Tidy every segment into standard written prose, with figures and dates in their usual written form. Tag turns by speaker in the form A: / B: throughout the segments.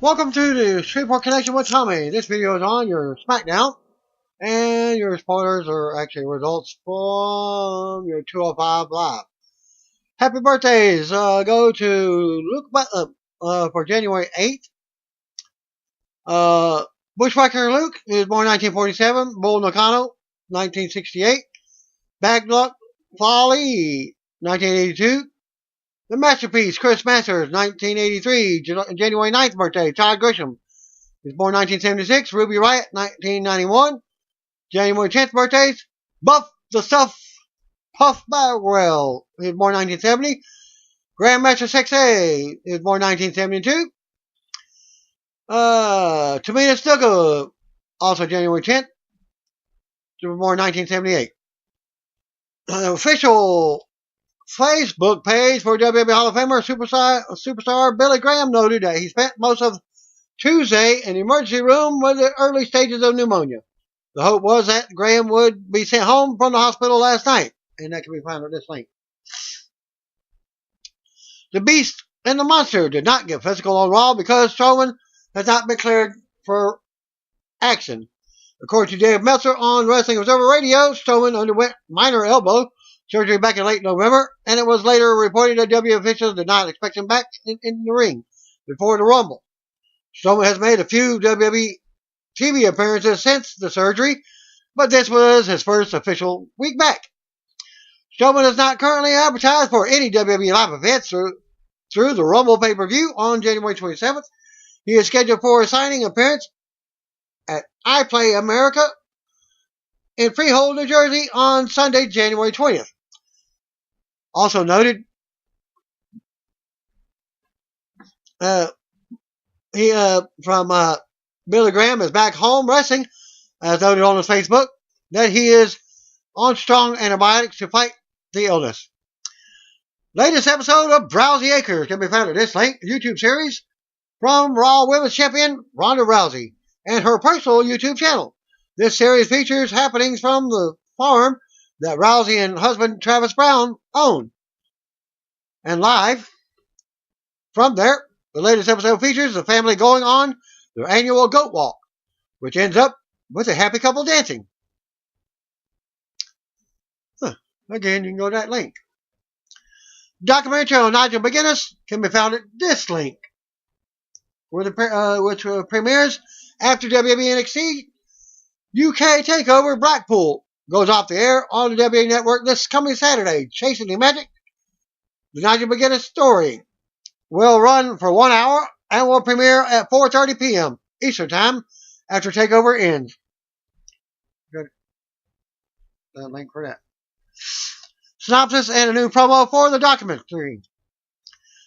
A: Welcome to the Shreveport Connection with Tommy. This video is on your SmackDown, and your spoilers are actually results from your 205 Live. Happy birthdays! Go to Luke Butler for January 8th. Bushwhacker Luke is born 1947. Bull Nakano, 1968. Bad Luck Folly, 1982. The Masterpiece, Chris Masters, 1983, January 9th birthday. Todd Grisham is born 1976. Ruby Riot, 1991, January 10th birthdays. Buff the Stuff, Puff Bagwell is born 1970. Grandmaster 6A is born 1972. Tamina Snuka, also January 10th, born 1978. Official Facebook page for WWE Hall of Famer superstar Billy Graham noted that he spent most of Tuesday in the emergency room with the early stages of pneumonia. The hope was that Graham would be sent home from the hospital last night, and that can be found at this link. The Beast and the Monster did not get physical on Raw because Strowman has not been cleared for action. According to Dave Meltzer on Wrestling Observer Radio, Strowman underwent minor elbow surgery back in late November, and it was later reported that WWE officials did not expect him back in the ring before the Rumble. Strowman has made a few WWE TV appearances since the surgery, but this was his first official week back. Strowman is not currently advertised for any WWE live events through the Rumble pay-per-view on January 27th. He is scheduled for a signing appearance at iPlay America in Freehold, New Jersey on Sunday, January 20th. Also noted, from Billy Graham is back home wrestling, as noted on his Facebook, that he is on strong antibiotics to fight the illness. Latest episode of Rousey Acres can be found at this link, YouTube series from Raw Women's Champion Ronda Rousey and her personal YouTube channel. This series features happenings from the farm that Rousey and husband Travis Brown own. And live from there, the latest episode features the family going on their annual goat walk, which ends up with a happy couple dancing. Again, you can go to that link. Documentary on Nigel McGuinness can be found at this link, which premieres after WWE NXT UK TakeOver Blackpool goes off the air on the WWE Network this coming Saturday. Chasing the Magic, the Nigel McGuinness story, will run for 1 hour and will premiere at 4:30 p.m. Eastern Time after TakeOver ends. Good. Link for that. Synopsis and a new promo for the documentary.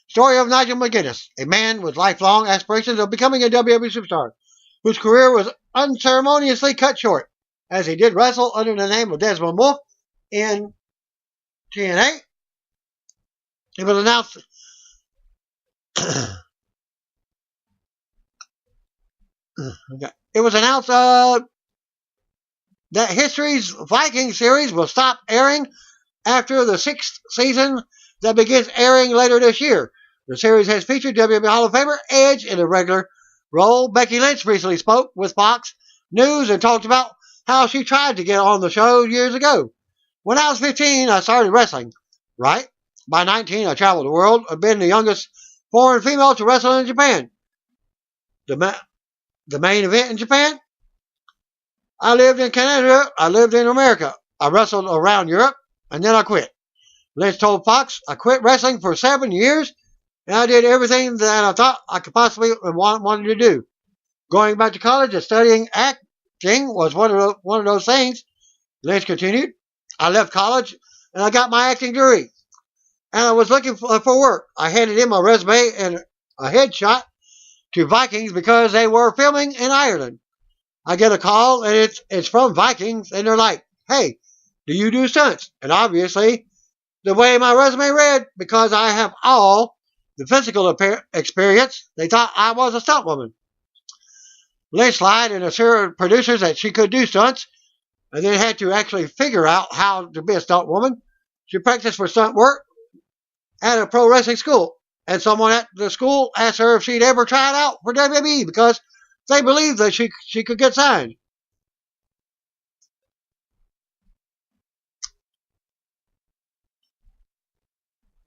A: Story of Nigel McGuinness, a man with lifelong aspirations of becoming a WWE superstar, whose career was unceremoniously cut short, as he did wrestle under the name of Desmond Wolfe in TNA. It was announced that History's Viking series will stop airing after the 6th season that begins airing later this year. The series has featured WWE Hall of Famer Edge in a regular role. Becky Lynch recently spoke with Fox News and talked about how she tried to get on the show years ago. When I was 15, I started wrestling, right? By 19, I traveled the world. I've been the youngest foreign female to wrestle in Japan. The main event in Japan? I lived in Canada. I lived in America. I wrestled around Europe, and then I quit. Lynch told Fox, I quit wrestling for 7 years, and I did everything that I thought I could possibly wanted to do. Going back to college and studying acting was one of those things. Lynch continued. I left college, and I got my acting degree. And I was looking for work. I handed in my resume and a headshot to Vikings because they were filming in Ireland. I get a call, and it's from Vikings, and they're like, hey, do you do stunts? And obviously, the way my resume read, because I have all the physical experience, they thought I was a stunt woman. Lynch lied and assured producers that she could do stunts, and then had to actually figure out how to be a stunt woman. She practiced for stunt work at a pro wrestling school and someone at the school asked her if she'd ever tried out for WWE because they believed that she could get signed.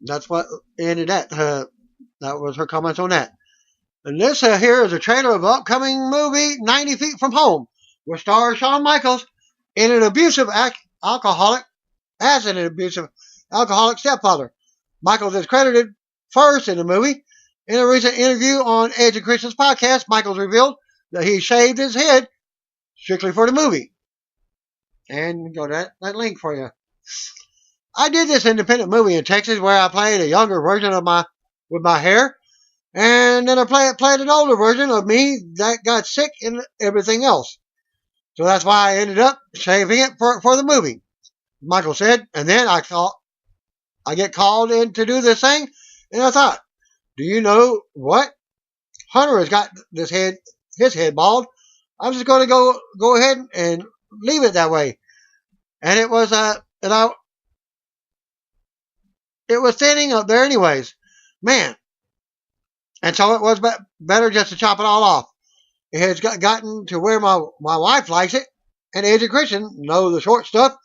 A: That's what ended that. That was her comments on that. And this here is a trailer of an upcoming movie, 90 Feet from Home, which stars Shawn Michaels in an abusive alcoholic stepfather. Michaels is credited first in the movie. In a recent interview on Edge and Christian's podcast, Michaels revealed that he shaved his head strictly for the movie. And go to that link for you. I did this independent movie in Texas where I played a younger version of with my hair, and then I played an older version of me that got sick and everything else. So that's why I ended up shaving it for the movie. Michael said, and then I get called in to do this thing, and I thought, do you know what? Hunter has got his head bald. I'm just going to go ahead and leave it that way. And it was it was thinning up there anyways, man. And so it was better just to chop it all off. It has gotten to where my wife likes it, and Edge and Christian know the short stuff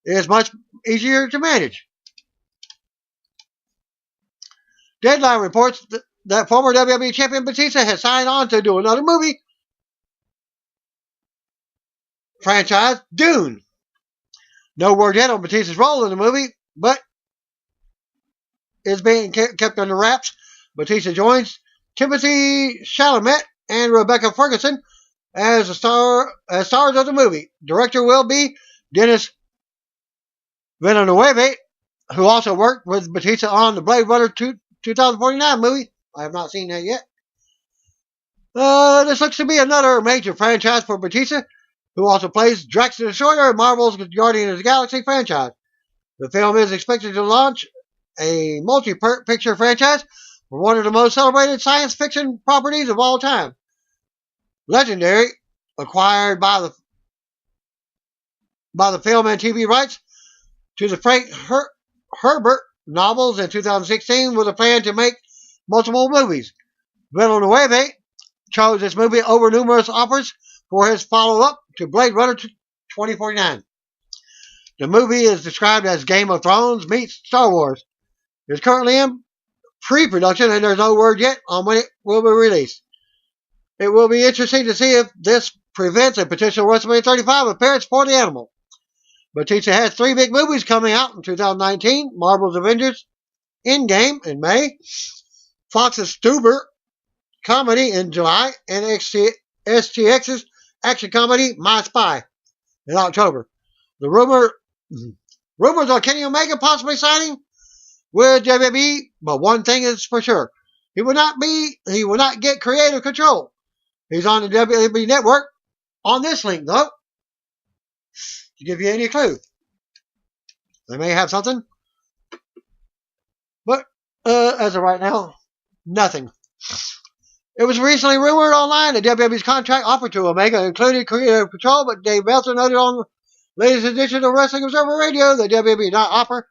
A: is much easier to manage. Deadline reports that former WWE champion Batista has signed on to do another movie franchise, Dune. No word yet on Batista's role in the movie, but is being kept under wraps. Batista joins Timothy Chalamet and Rebecca Ferguson as stars of the movie. Director will be Denis Villeneuve, who also worked with Batista on the Blade Runner 2049 movie. I have not seen that yet. This looks to be another major franchise for Batista, who also plays Drax the Destroyer in Marvel's Guardians of the Galaxy franchise. The film is expected to launch a multi-picture franchise for one of the most celebrated science fiction properties of all time. Legendary, acquired by the film and TV rights to the Frank Herbert novels in 2016 with a plan to make multiple movies. Villeneuve chose this movie over numerous offers for his follow-up to Blade Runner 2049. The movie is described as Game of Thrones meets Star Wars. It is currently in pre-production, and there's no word yet on when it will be released. It will be interesting to see if this prevents a potential WrestleMania 35 appearance for the animal. Batista has 3 big movies coming out in 2019. Marvel's Avengers Endgame in May, Fox's Stuber comedy in July, and STX's action comedy My Spy in October. The rumors are Kenny Omega possibly signing with WWE, but one thing is for sure. He will not get creative control. He's on the WWE network on this link, though, to give you any clue. They may have something, but as of right now, nothing. It was recently rumored online that WWE's contract offered to Omega included creative control, but Dave Meltzer noted on the latest edition of Wrestling Observer Radio that WWE did not offer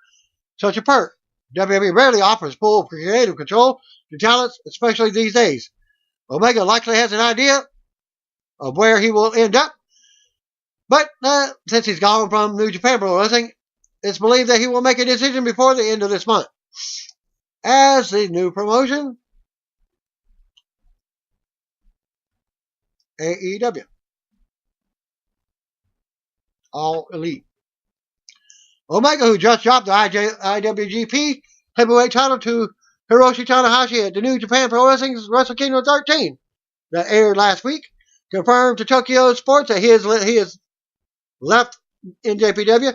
A: such a perk. WWE rarely offers full creative control to talents, especially these days. Omega likely has an idea of where he will end up, but since he's gone from New Japan Pro Wrestling, it's believed that he will make a decision before the end of this month. As the new promotion, AEW. All Elite. Omega, who just dropped the IWGP Heavyweight title to Hiroshi Tanahashi at the New Japan Pro Wrestling's Wrestle Kingdom 13 that aired last week, confirmed to Tokyo Sports that he has left NJPW.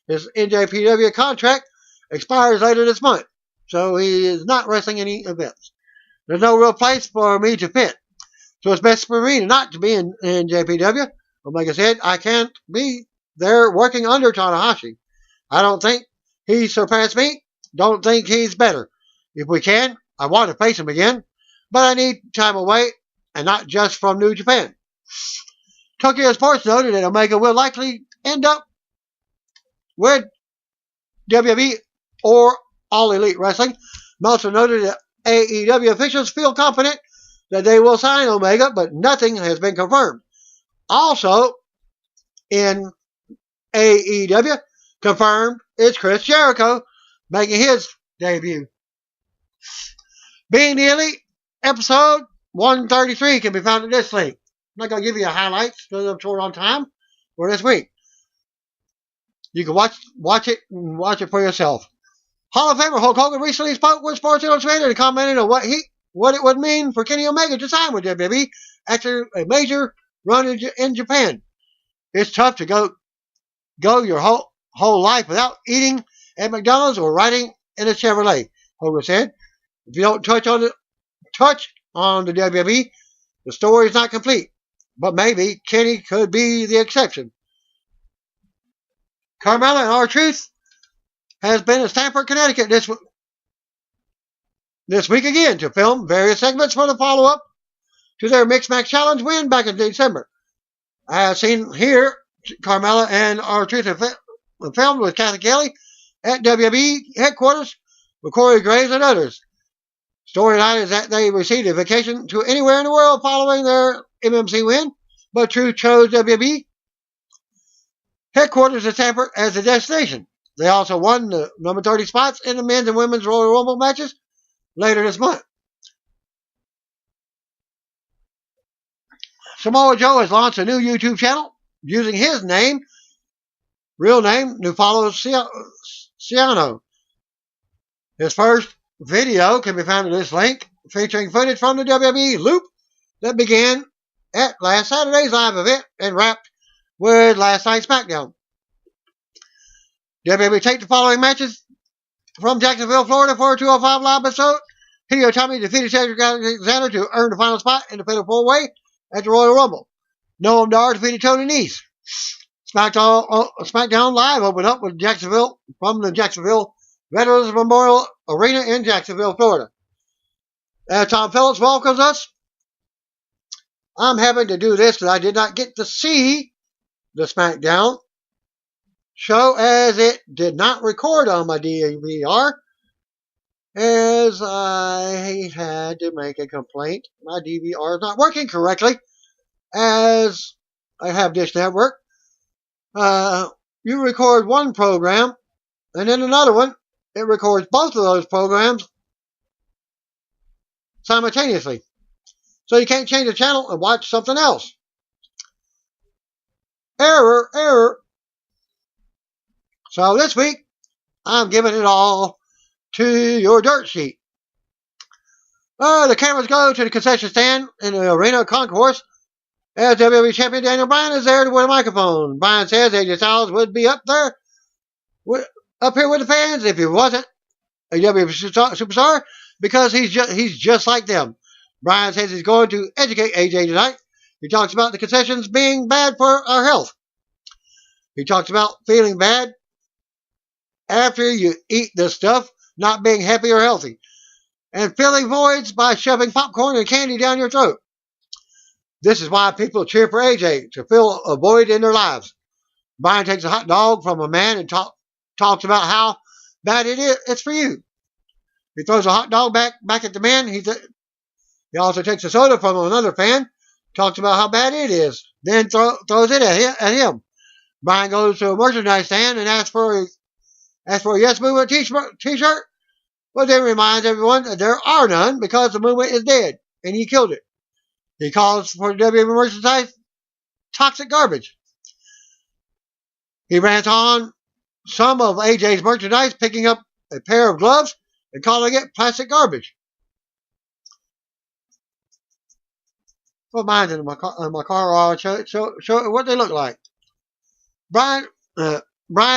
A: His NJPW contract expires later this month, so he is not wrestling any events. There's no real place for me to fit, so it's best for me not to be in NJPW. Omega said, I can't be there working under Tanahashi. I don't think he surpassed me. Don't think he's better. If we can, I want to face him again, but I need time away, and not just from New Japan. Tokyo Sports noted that Omega will likely end up with WWE or All Elite Wrestling. Meltzer noted that AEW officials feel confident that they will sign Omega, but nothing has been confirmed. Also, in AEW, confirmed is Chris Jericho making his debut. Being the Elite, episode 133 can be found at this link. I'm not going to give you the highlights because I'm short on time for this week. You can watch it for yourself. Hall of Famer Hulk Hogan recently spoke with Sports Illustrated and commented on what it would mean for Kenny Omega to sign with WWE after a major run in Japan. It's tough to go your whole life without eating at McDonald's or riding in a Chevrolet, Hogan said. If you don't touch on the WWE, the story is not complete. But maybe Kenny could be the exception. Carmella and R-Truth has been in Stamford, Connecticut this week again to film various segments for the follow-up to their Mixed Match Challenge win back in December. I have seen here Carmella and R-Truth have filmed with Kathy Kelly at WWE headquarters with Corey Graves and others. Storyline is that they received a vacation to anywhere in the world following their MMC win, but Truth chose WWE headquarters in Stamford as a destination. They also won the number 30 spots in the men's and women's Royal Rumble matches later this month. Samoa Joe has launched a new YouTube channel using his real name, Nufalo Ciano. His first video can be found in this link, featuring footage from the WWE loop that began at last Saturday's live event and wrapped with last night's SmackDown. WWE taped the following matches from Jacksonville, Florida for a 205 live episode. Hideo Itami defeated Cedric Alexander to earn the final spot in the Fatal 4-Way at the Royal Rumble. Noam Dar defeated Tony Nese. SmackDown Live opened up with from the Jacksonville Veterans Memorial Arena in Jacksonville, Florida. As Tom Phillips welcomes us, I'm having to do this because I did not get to see the SmackDown show as it did not record on my DVR, as I had to make a complaint. My DVR is not working correctly, as I have Dish Network. You record one program, and then another one. It records both of those programs simultaneously. So you can't change the channel and watch something else. Error. So this week, I'm giving it all to your dirt sheet. The cameras go to the concession stand in the arena concourse as WWE Champion Daniel Bryan is there with a microphone. Bryan says AJ Styles would be up here with the fans if he wasn't a WWE superstar because he's just like them. Bryan says he's going to educate AJ tonight. He talks about the concessions being bad for our health. He talks about feeling bad after you eat this stuff, not being happy or healthy, and filling voids by shoving popcorn and candy down your throat. This is why people cheer for AJ, to fill a void in their lives. Bryan takes a hot dog from a man and talks about how bad it's for you. He throws a hot dog back at the man. He also takes a soda from another fan, talks about how bad it is, then throws it at him. Bryan goes to a merchandise stand and asks for a Yes Movement t-shirt, but then reminds everyone that there are none because the movement is dead and he killed it. He calls for WWE merchandise toxic garbage. He rants on some of AJ's merchandise, picking up a pair of gloves and calling it plastic garbage. Put mine in my car. I'll show what they look like. Bryan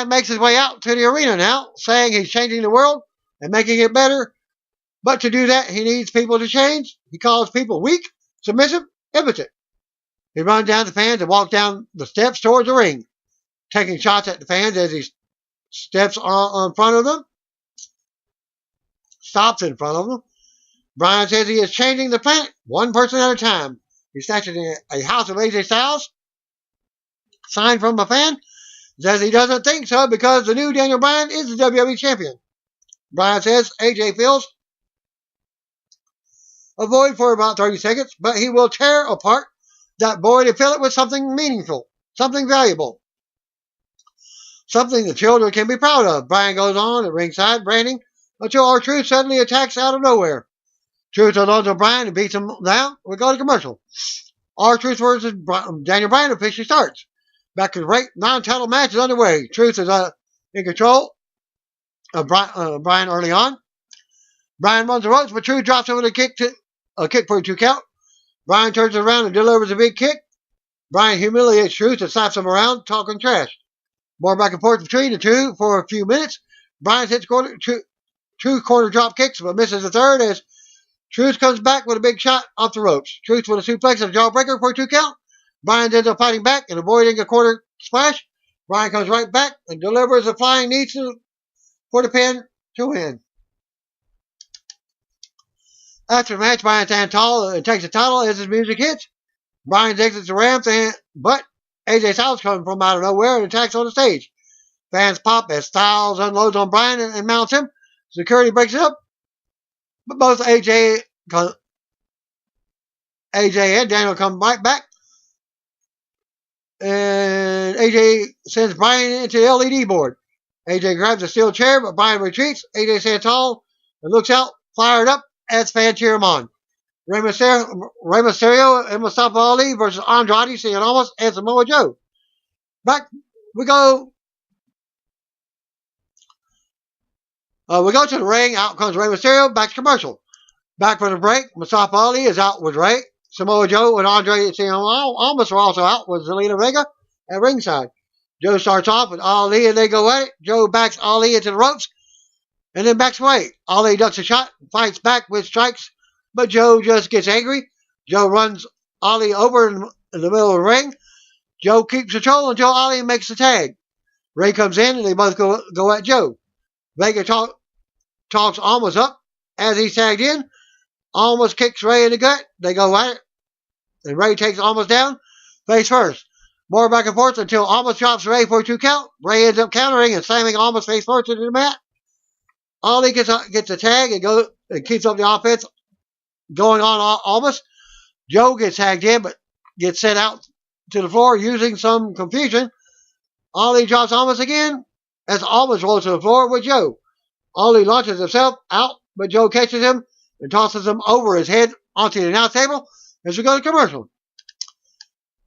A: makes his way out to the arena now, saying he's changing the world and making it better. But to do that, he needs people to change. He calls people weak, submissive, impotent. He runs down the fans and walks down the steps towards the ring, taking shots at the fans as he steps in front of them. Stops in front of them. Bryan says he is changing the planet one person at a time. He snatches a House of AJ Styles sign from a fan. Says he doesn't think so because the new Daniel Bryan is the WWE champion. Bryan says AJ feels a void for about 30 seconds, but he will tear apart that void and fill it with something meaningful, something valuable, something the children can be proud of. Bryan goes on at ringside, branding, until R-Truth suddenly attacks out of nowhere. Truth unloads on Bryan and beats him down. We go to commercial. R-Truth versus Daniel Bryan officially starts. Back to the break, non-title match is underway. Truth is in control of Bryan early on. Bryan runs the ropes, but Truth drops him with a kick for a 2 count. Bryan turns around and delivers a big kick. Bryan humiliates Truth and slaps him around, talking trash. More back and forth between the two for a few minutes. Bryan hits two corner drop kicks, but misses the third as Truth comes back with a big shot off the ropes. Truth with a suplex and a jawbreaker for a 2 count. Bryan ends up fighting back and avoiding a corner splash. Bryan comes right back and delivers a flying knee for the pin to win. After the match, Bryan stands tall and takes the title as his music hits. Bryan exits the ramp, but AJ Styles comes from out of nowhere and attacks on the stage. Fans pop as Styles unloads on Bryan and mounts him. Security breaks it up, but both AJ and Daniel come right back. And AJ sends Bryan into the LED board. AJ grabs a steel chair, but Bryan retreats. AJ stands tall and looks out, fired up, as fans cheer him on. Rey Mysterio and Mustafa Ali versus Andrade, Cien Almas, and Samoa Joe. Back we go. We go to the ring. Out comes Rey Mysterio. Back to commercial. Back from the break. Mustafa Ali is out with Rey. Samoa Joe and Andrade Cien Almas are also out with Zelina Vega at ringside. Joe starts off with Ali and they go at it. Joe backs Ali into the ropes and then backs away. Ali ducks a shot, fights back with strikes, but Joe just gets angry. Joe runs Ali over in the middle of the ring. Joe keeps control until Ali makes the tag. Rey comes in and they both go at Joe. Vega talks Almas up as he's tagged in. Almas kicks Rey in the gut. They go at it. And Rey takes Almas down face first. More back and forth until Almas drops Rey for a 2 count. Rey ends up countering and slamming Almas face first into the mat. Ali gets a tag and keeps up the offense going on Almas. Joe gets tagged in but gets sent out to the floor using some confusion. Ali drops Almas again as Almas rolls to the floor with Joe. Ali launches himself out, but Joe catches him and tosses him over his head onto the announce table as we go to commercial.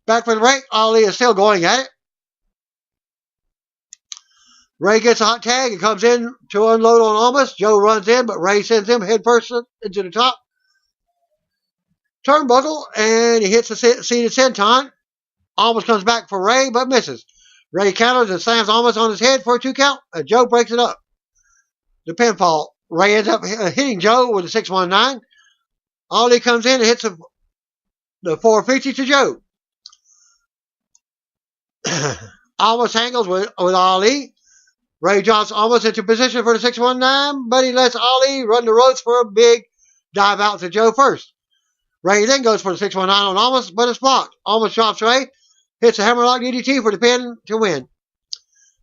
A: Back for the break, Ali is still going at it. Rey gets a hot tag and comes in to unload on Almas. Joe runs in, but Rey sends him head first into the top turnbuckle, and he hits the seated senton. Almas comes back for Rey, but misses. Rey counters and slams Almas on his head for a 2 count, and Joe breaks it up. The pinfall. Rey ends up hitting Joe with a 619. Ali comes in and hits the 450 to Joe. Almas angles with Ali. Rey drops Almas into position for the 619, but he lets Ali run the ropes for a big dive out to Joe first. Rey then goes for the 619 on Almas, but it's blocked. Almas drops Rey, hits a hammerlock DDT for the pin to win.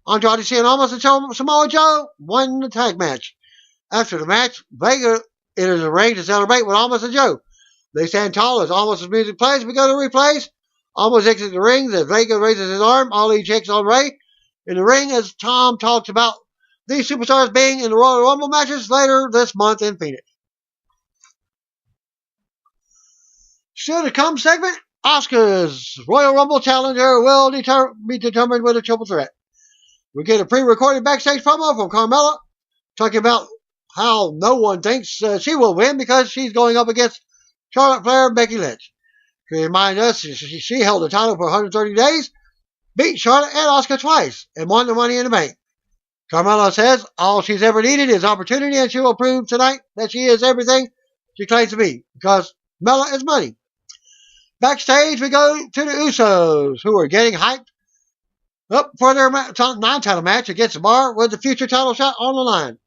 A: Andrade Cien Almas and Samoa Joe won the tag match. After the match, Vega enters the ring to celebrate with Almas and Joe. They stand tall as Almas' music plays. We go to replays. Almas exits the ring as Vega raises his arm. Ali checks on Rey in the ring as Tom talks about these superstars being in the Royal Rumble matches later this month in Phoenix. Still to come segment, Asuka's Royal Rumble challenger will be determined with a triple threat. We get a pre-recorded backstage promo from Carmella talking about how no one thinks she will win because she's going up against Charlotte Flair and Becky Lynch. She reminds us she held the title for 130 days, beat Charlotte and Asuka twice, and won the Money in the Bank. Carmella says all she's ever needed is opportunity, and she will prove tonight that she is everything she claims to be, because Mella is money. Backstage, we go to the Usos, who are getting hyped up for their non-title match against the Bar with the future title shot on the line.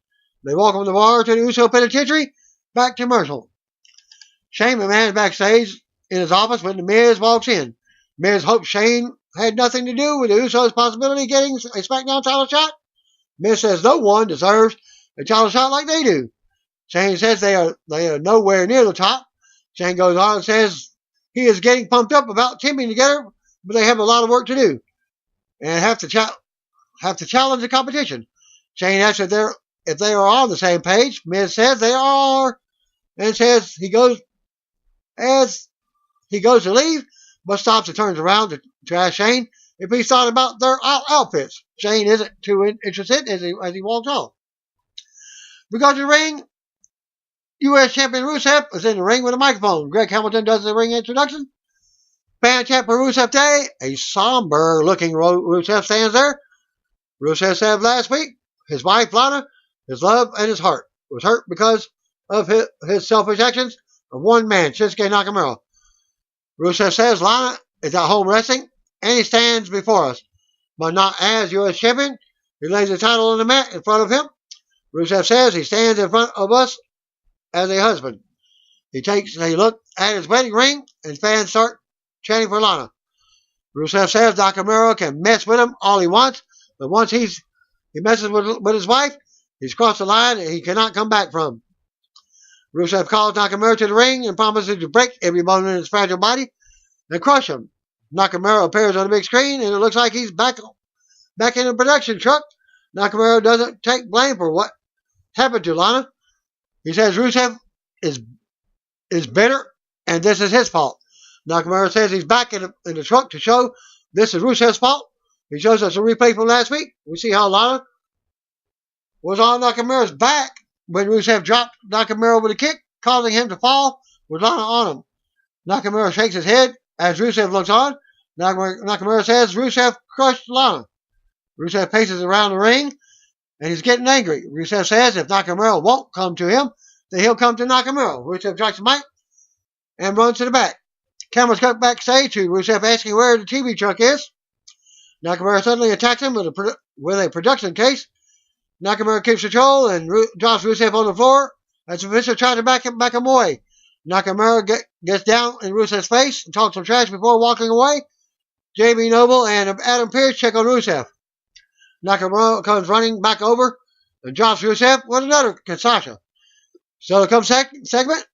A: They welcome the Bar to the Uso Penitentiary. Back to commercial. Shane McMahon is backstage in his office when The Miz walks in. Miz hopes Shane had nothing to do with the Usos' possibility of getting a SmackDown title shot. Miz says no one deserves a title shot like they do. Shane says they are nowhere near the top, Shane goes on and says he is getting pumped up about teaming together, but they have a lot of work to do and have to challenge the competition. Shane asks if they are on the same page. Miz says they are, and says he goes to leave, but stops and turns around to ask Shane if he's thought about their outfits. Shane isn't too interested as he walks off. We go to the ring. U.S. Champion Rusev is in the ring with a microphone. Greg Hamilton does the ring introduction. Fan chant for Rusev Day. A somber-looking Rusev stands there. Rusev said last week his wife, Lana, his love and his heart was hurt because of his selfish actions of one man, Shinsuke Nakamura. Rusev says Lana is at home resting, and he stands before us, but not as U.S. Champion. He lays the title on the mat in front of him. Rusev says he stands in front of us as a husband. He takes a look at his wedding ring, and fans start chanting for Lana. Rusev says Nakamura can mess with him all he wants, but once he messes with his wife, he's crossed the line and he cannot come back from. Rusev calls Nakamura to the ring and promises to break every bone in his fragile body and crush him. Nakamura appears on the big screen, and it looks like he's back in the production truck. Nakamura doesn't take blame for what happened to Lana. He says Rusev is bitter, and this is his fault. Nakamura says he's back in the truck to show this is Rusev's fault. He shows us a replay from last week. We see how Lana was on Nakamura's back when Rusev dropped Nakamura with a kick, causing him to fall with Lana on him. Nakamura shakes his head as Rusev looks on. Nakamura says Rusev crushed Lana. Rusev paces around the ring, and he's getting angry. Rusev says if Nakamura won't come to him, then he'll come to Nakamura. Rusev drops the mic and runs to the back. Cameras cut backstage to Rusev asking where the TV truck is. Nakamura suddenly attacks him with a production case. Nakamura keeps control and drops Rusev on the floor as Rusev tries to back him away. Nakamura gets down in Rusev's face and talks some trash before walking away. JB Noble and Adam Pearce check on Rusev. Nakamura comes running back over and drops Rusev with another Kinshasa. So it comes segment.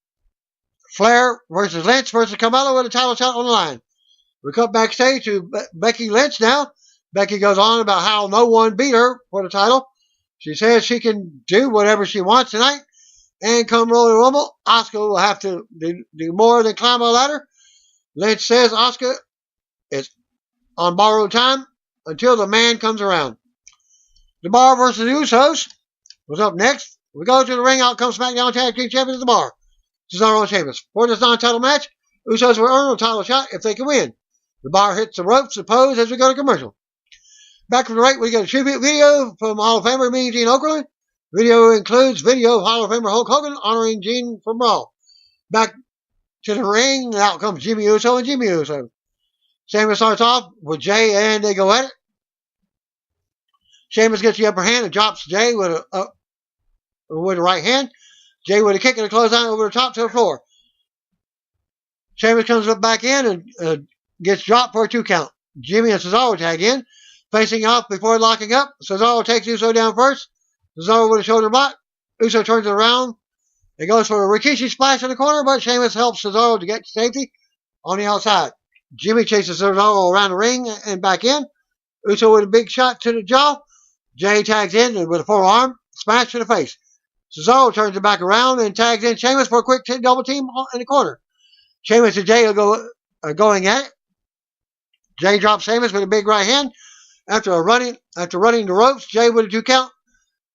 A: Flair versus Lynch versus Carmella with a title shot on the line. We cut backstage to Becky Lynch now. Becky goes on about how no one beat her for the title. She says she can do whatever she wants tonight. And come Royal Rumble, Asuka will have to do more than climb a ladder. Lynch says Asuka is on borrowed time until the man comes around. The Bar versus the Usos was up next. We go to the ring. Out comes SmackDown Tag Team Champions of the Bar, Cesaro and Sheamus. For this non-title match, Usos will earn a title shot if they can win. The Bar hits the ropes and pose as we go to commercial. Back from the right, we get a tribute video from Hall of Famer Mean Gene Okerlund. Video includes video of Hall of Famer Hulk Hogan honoring Gene from Raw. Back to the ring, and out comes Jimmy Uso and Jimmy Uso. Sheamus starts off with Jay, and they go at it. Sheamus gets the upper hand and drops Jay with the right hand. Jay with a kick and a clothesline over the top to the floor. Sheamus comes up back in and gets dropped for a 2 count. Jimmy and Cesaro tag in, facing off before locking up. Cesaro takes Uso down first. Cesaro with a shoulder block. Uso turns it around. It goes for a Rikishi splash in the corner, but Sheamus helps Cesaro to get to safety on the outside. Jimmy chases Cesaro around the ring and back in. Uso with a big shot to the jaw. Jay tags in with a forearm smash to the face. Cesaro turns it back around and tags in Sheamus for a quick double team in the corner. Sheamus and Jay are going at it. Jay drops Sheamus with a big right hand. After running the ropes, Jay with a 2 count.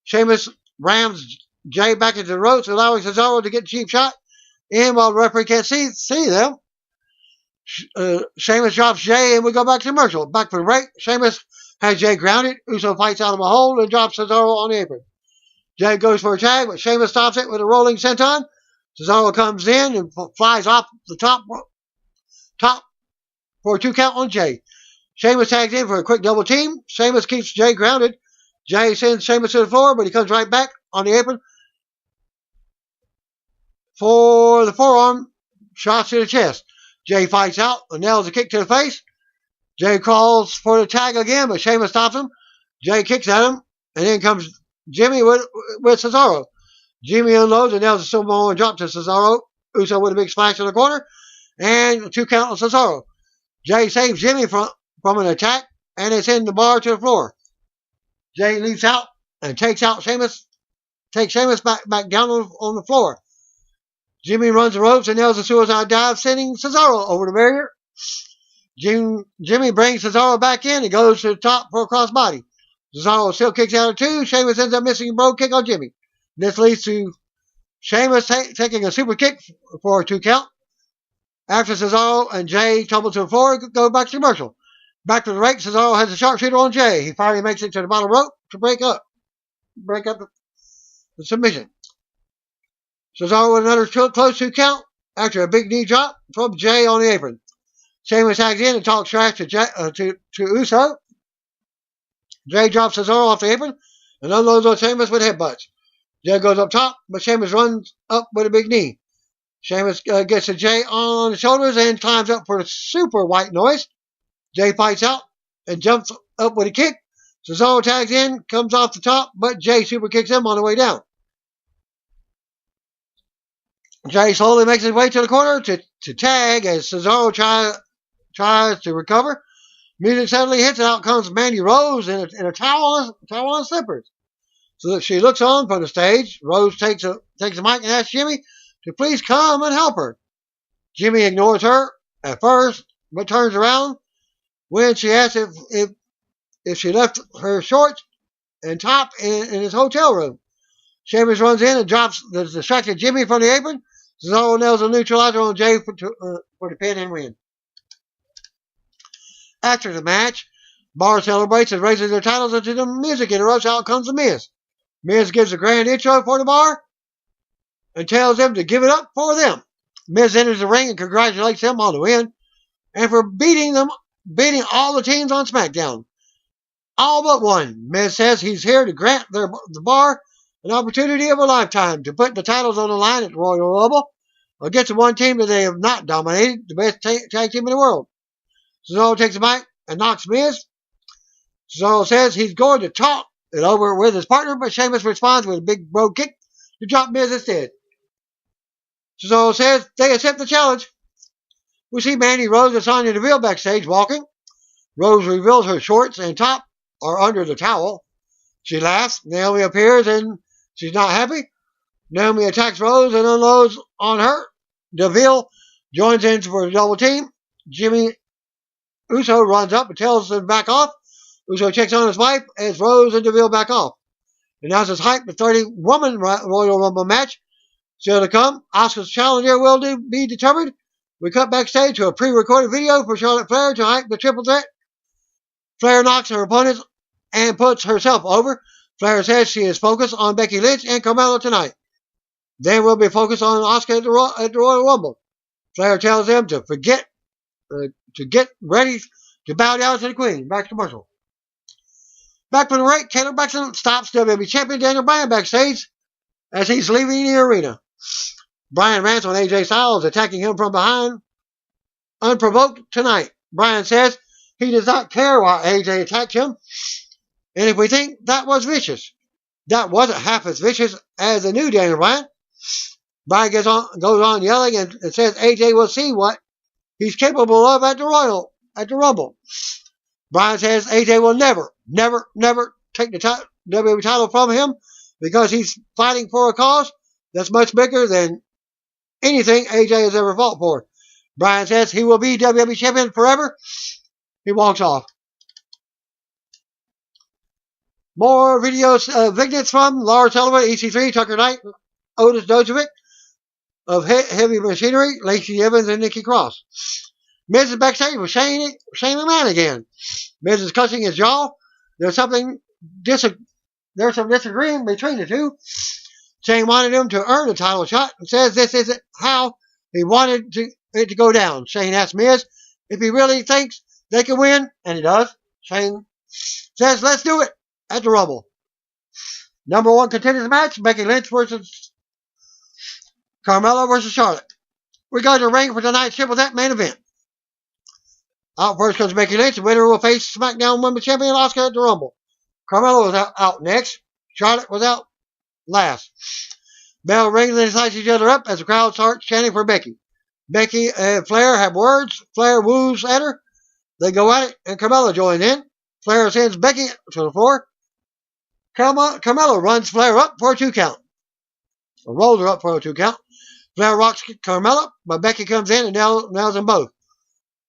A: Sheamus rams Jay back into the ropes, allowing Cesaro to get a cheap shot in while the referee can't see them. Sheamus drops Jay, and we go back to commercial. Back for the break. Sheamus has Jay grounded. Uso fights out of a hole and drops Cesaro on the apron. Jay goes for a tag, but Sheamus stops it with a rolling senton. Cesaro comes in and flies off the top for a 2 count on Jay. Sheamus tags in for a quick double team. Sheamus keeps Jay grounded. Jay sends Sheamus to the floor, but he comes right back on the apron for the forearm shots to the chest. Jay fights out and nails a kick to the face. Jay crawls for the tag again, but Sheamus stops him. Jay kicks at him, and then comes Jimmy with Cesaro. Jimmy unloads and nails a Samoa drop to Cesaro Uso with a big splash in the corner, and a 2 count on Cesaro. Jay saves Jimmy from an attack, and they send the bar to the floor. Jay leaps out and takes Sheamus back down on the floor. Jimmy runs the ropes and nails a suicide dive, sending Cesaro over the barrier. Jimmy brings Cesaro back in and goes to the top for a crossbody. Cesaro still kicks out of 2. Sheamus ends up missing a brogue kick on Jimmy. This leads to Sheamus taking a super kick for a 2 count. After Cesaro and Jay tumble to the floor, go back to commercial. Back to the ring, Cesaro has a sharpshooter on Jay. He finally makes it to the bottom rope to break up the submission. Cesaro with another close 2 count after a big knee drop from Jay on the apron. Sheamus tags in and talks trash to Uso. Jay drops Cesaro off the apron and unloads on Sheamus with headbutts. Jay goes up top, but Sheamus runs up with a big knee. Sheamus gets to Jay on the shoulders and climbs up for the super white noise. Jay fights out and jumps up with a kick. Cesaro tags in, comes off the top, but Jay super kicks him on the way down. Jay slowly makes his way to the corner to tag as Cesaro tries to recover. Music suddenly hits and out comes Mandy Rose in a towel on slippers. So she looks on from the stage. Rose takes a mic and asks Jimmy to please come and help her. Jimmy ignores her at first, but turns around when she asks if she left her shorts and top in his hotel room. Sheamus runs in and drops the distracted Jimmy from the apron. Cesaro nails a neutralizer on Jay for the pin and win. After the match, Bar celebrates and raises their titles into the music interrupts. Out comes the Miz. Miz gives a grand intro for the Bar and tells them to give it up for them. Miz enters the ring and congratulates them on the win and for beating all the teams on SmackDown. All but one. Miz says he's here to grant the Bar an opportunity of a lifetime to put the titles on the line at the Royal Rumble against the one team that they have not dominated, the best tag team in the world. Cesaro takes a mic and knocks Miz. Cesaro says he's going to talk it over with his partner, but Sheamus responds with a big brogue kick to drop Miz instead. Cesaro says they accept the challenge. We see Mandy Rose and Sonya Deville backstage walking. Rose reveals her shorts and top are under the towel. She laughs. Naomi appears and she's not happy. Naomi attacks Rose and unloads on her. Deville joins in for a double team. Jimmy Uso runs up and tells them to back off. Uso checks on his wife as Rose and Deville back off. Announces hype the 30-woman Royal Rumble match. Still to come, Asuka's challenger will be determined. We cut backstage to a pre-recorded video for Charlotte Flair to hype the triple threat. Flair knocks her opponents and puts herself over. Flair says she is focused on Becky Lynch and Carmella tonight. Then we'll be focused on Asuka at the Royal Rumble. Flair tells them to get ready to bow down to the Queen. Back to commercial. Back from the break, Taylor Braxton stops WWE Champion Daniel Bryan backstage as he's leaving the arena. Bryan rants on AJ Styles attacking him from behind unprovoked tonight. Bryan says he does not care why AJ attacked him, and if we think that was vicious, that wasn't half as vicious as the new Daniel Bryan. Bryan goes on yelling and says AJ will see what he's capable of at the Rumble. Bryan says AJ will never take the WWE title from him because he's fighting for a cause that's much bigger than anything AJ has ever fought for. Bryan says he will be WWE Champion forever. He walks off. More videos, vignettes from Lars Sullivan, EC3, Tucker Knight, Otis Dojovic of Heavy Machinery, Lacey Evans, and Nikki Cross. Miz is backstage with Shane McMahon again. Miz is clutching his jaw. There's some disagreement between the two. Shane wanted him to earn a title shot and says this isn't how he wanted it to go down. Shane asks Miz if he really thinks they can win, and he does. Shane says, let's do it at the Rumble. Number 1 contenders match, Becky Lynch versus Carmella versus Charlotte. We go to the ring for tonight's triple threat main event. Out first comes Becky Lynch. The winner will face SmackDown Women's Champion Asuka at the Rumble. Carmella was out next. Charlotte was out last. Bell rings and they slice each other up as the crowd starts chanting for Becky. Becky and Flair have words. Flair woos at her. They go at it, and Carmella joins in. Flair sends Becky to the floor. Carmella runs Flair up for a 2 count. Or rolls her up for a 2 count. Flair rocks Carmella, but Becky comes in and nails them both.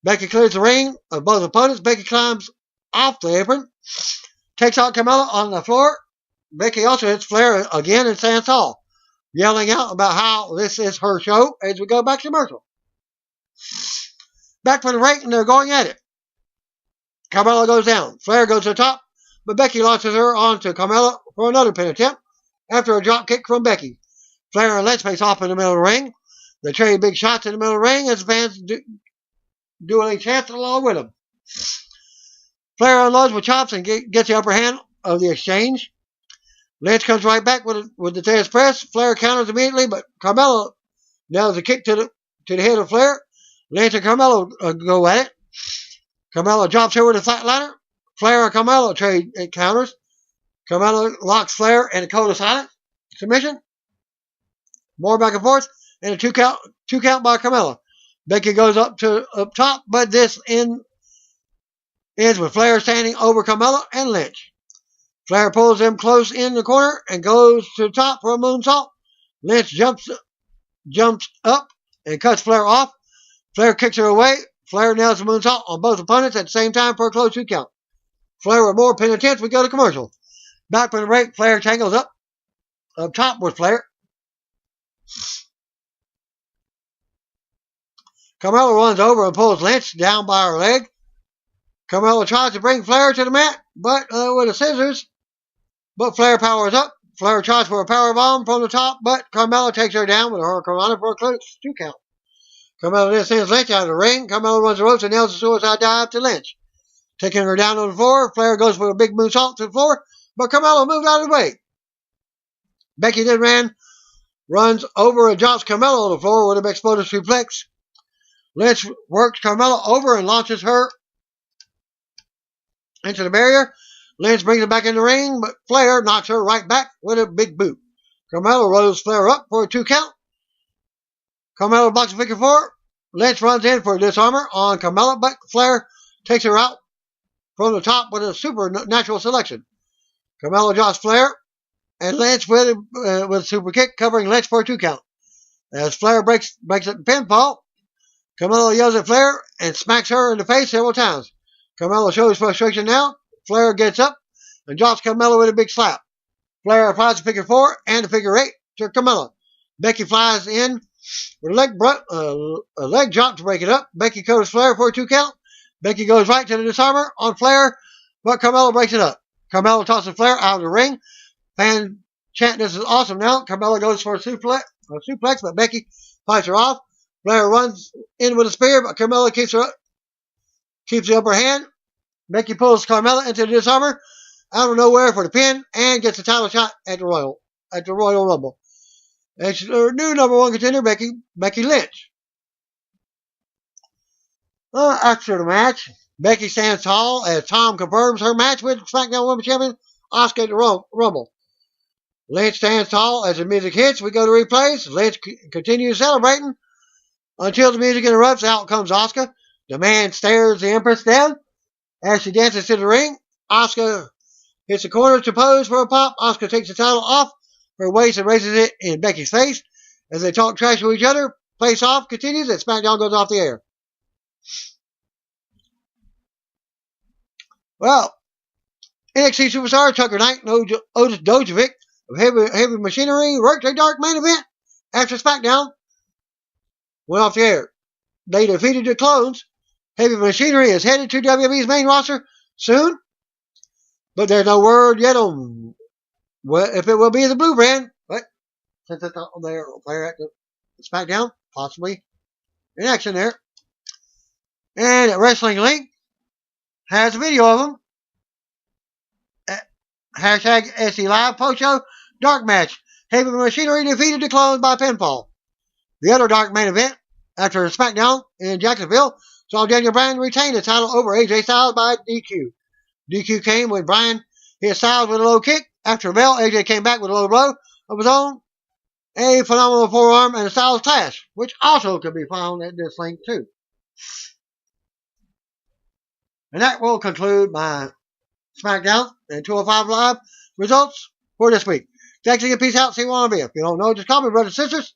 A: Becky clears the ring of both opponents. Becky climbs off the apron, takes out Carmella on the floor. Becky also hits Flair again and stands tall, yelling out about how this is her show as we go back to commercial. Back from the ring, and they're going at it. Carmella goes down. Flair goes to the top, but Becky launches her onto Carmella for another pin attempt after a drop kick from Becky. Flair and Lynch face off in the middle of the ring. They trade big shots in the middle of the ring as the fans dueling chants along with them. Flair unloads with chops and gets the upper hand of the exchange. Lynch comes right back with the Tez press. Flair counters immediately, but Carmella nails a kick to the head of Flair. Lynch and Carmella go at it. Carmella drops her with a flatliner. Flair and Carmella trade counters. Carmella locks Flair in a code of silence submission. More back and forth, and a 2 count by Carmella. Becky goes up top, but this ends with Flair standing over Carmella and Lynch. Flair pulls them close in the corner and goes to the top for a moonsault. Lynch jumps up and cuts Flair off. Flair kicks her away. Flair nails the moonsault on both opponents at the same time for a close 2 count. Flair with more pin attempts. We go to commercial. Back from the break, Flair tangles up top with Flair. Carmella runs over and pulls Lynch down by her leg. Carmella tries to bring Flair to the mat, but with the scissors. But Flair powers up. Flair tries for a powerbomb from the top, but Carmella takes her down with her Hurricanrana for a close 2 count. Carmella then sends Lynch out of the ring. Carmella runs the ropes and nails a suicide dive to Lynch. Taking her down on the floor, Flair goes for a big moonsault to the floor, but Carmella moved out of the way. Becky then runs over and drops Carmella on the floor with an explosive suplex. Lynch works Carmella over and launches her into the barrier. Lynch brings her back in the ring, but Flair knocks her right back with a big boot. Carmella rolls Flair up for a 2 count. Carmella blocks a figure 4. Lynch runs in for a disarmer on Carmella, but Flair takes her out from the top with a supernatural selection. Carmella drops Flair and Lynch with a super kick, covering Lynch for a 2 count. As Flair breaks it in pinfall, Carmella yells at Flair and smacks her in the face several times. Carmella shows frustration now. Flair gets up and drops Carmella with a big slap. Flair applies a figure 4 and a figure 8 to Carmella. Becky flies in with a leg drop to break it up. Becky covers Flair for a 2 count. Becky goes right to the disarmer on Flair, but Carmella breaks it up. Carmella tosses Flair out of the ring. Fans chant, "This is awesome!" Now Carmella goes for a suplex, but Becky fights her off. Flair runs in with a spear, but Carmella keeps the upper hand. Becky pulls Carmella into the disarmer out of nowhere for the pin and gets a title shot at the Royal Rumble. And she's her new number 1 contender, Becky Lynch. After the match, Becky stands tall as Tom confirms her match with SmackDown Women's Champion Asuka at the Rumble. Lynch stands tall as the music hits. We go to replays. Lynch continues celebrating until the music interrupts. Out comes Asuka. The man stares the Empress down as she dances to the ring. Asuka hits the corner to pose for a pop. Asuka takes the title off her waist and raises it in Becky's face as they talk trash to each other. Face off continues and SmackDown goes off the air. Well, NXT superstar Tucker Knight and Otis Dojovic of Heavy Machinery worked a dark main event after SmackDown went off the air. They defeated the Clones. Heavy Machinery is headed to WWE's main roster soon, but there's no word yet on if it will be the Blue Brand. But since it's not on there, player at the SmackDown, possibly in action there. And Wrestling Link has a video of them. Hashtag SC Live post-show dark match. Heavy Machinery defeated the Clones by pinfall. The other dark main event after SmackDown in Jacksonville saw Daniel Bryan retain the title over AJ Styles by DQ. DQ came when Bryan hit Styles with a low kick. After a bell, AJ came back with a low blow of his own a phenomenal forearm, and a Styles Clash, which also can be found at this link too. And that will conclude my SmackDown and 205 Live results for this week. Thanks again. Peace out. See you on the video. If you don't know, just call me brothers and sisters.